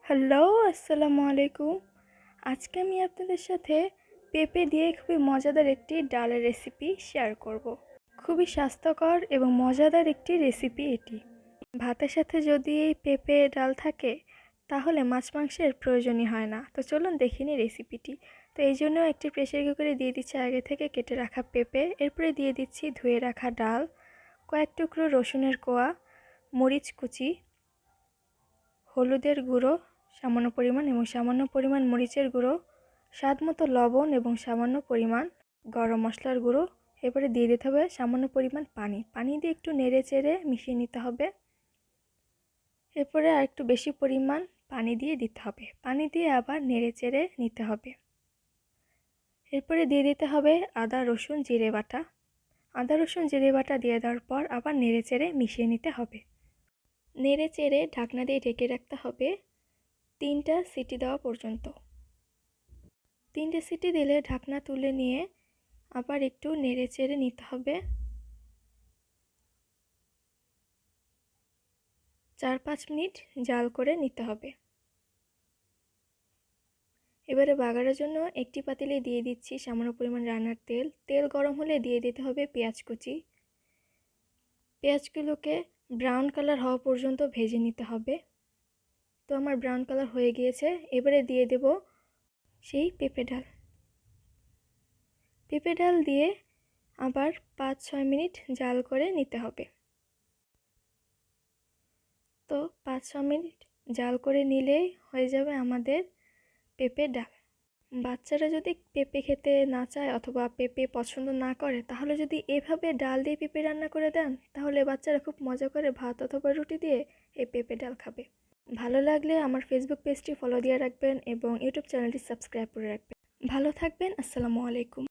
Hello, আসসালামু আলাইকুম। আজকে আমি আপনাদের সাথে পেঁপে দিয়ে খুবই মজাদার একটি ডালের রেসিপি শেয়ার করব। খুবই স্বাস্থ্যকর এবং মজাদার একটি রেসিপি এটি। ভাতের সাথে যদি এই পেঁপে ডাল থাকে তাহলে মাছ মাংসের প্রয়োজনই হয় না। তো চলুন দেখে নিই রেসিপিটি। তো এই জন্য একটি প্রেসার কুকারে দিয়ে দিচ্ছি আগে থেকে কেটে রাখা পেঁপে, এরপরে দিয়ে দিচ্ছি ধুয়ে রাখা ডাল, কয়েক টুকরো রসুনের কোয়া, মরিচ কুচি, হলুদের গুঁড়ো সামান্য পরিমাণ এবং সামান্য পরিমাণ মরিচের গুঁড়ো, স্বাদ মতো লবণ এবং সামান্য পরিমাণ গরম মশলার গুঁড়ো। এবারে দিয়ে দিতে হবে সামান্য পরিমাণ পানি দিয়ে একটু নেড়ে চেড়ে মিশিয়ে নিতে হবে। এরপরে আর একটু বেশি পরিমাণ পানি দিয়ে দিতে হবে, পানি দিয়ে আবার নেড়ে চেড়ে নিতে হবে। এরপরে দিয়ে দিতে হবে আদা রসুন জিরে বাটা। আদা রসুন জিরে বাটা দিয়ে দেওয়ার পর আবার নেড়ে চেড়ে মিশিয়ে নিতে হবে। নেড়ে চেড়ে ঢাকনা দিয়ে ঢেকে রাখতে হবে 3টা সিটি দেওয়া পর্যন্ত। 3টে সিটি দিলে ঢাকনা তুলে নিয়ে আবার একটু নেড়ে চেড়ে নিতে হবে। 4-5 মিনিট জাল করে নিতে হবে। এবারে বাগারের জন্য একটি পাতিলে দিয়ে দিচ্ছি সামান্য পরিমাণ রান্নার তেল। তেল গরম হলে দিয়ে দিতে হবে পেঁয়াজ কুচি। পেঁয়াজগুলোকে ব্রাউন কালার হওয়া পর্যন্ত ভেজে নিতে হবে। তো আমার ব্রাউন কালার হয়ে গিয়েছে। এবারে দিয়ে দেব সেই পেঁপে ডাল দিয়ে আবার 5-6 মিনিট জাল করে নিতে হবে। তো 5-6 মিনিট জাল করে নিলেই হয়ে যাবে আমাদের পেঁপে ডাল। বাচ্চারা যদি পেঁপে খেতে না চায় অথবা পেঁপে পছন্দ না করে তাহলে যদি এভাবে ডাল দিয়ে পেঁপে রান্না করে দেন তাহলে বাচ্চারা খুব মজা করে ভাত অথবা রুটি দিয়ে এই পেঁপে ডাল খাবে। ভালো লাগলে আমার ফেসবুক পেজটি ফলো দিয়ে রাখবেন এবং ইউটিউব চ্যানেলটি সাবস্ক্রাইব করে রাখবেন। ভালো থাকবেন। আসসালামু আলাইকুম।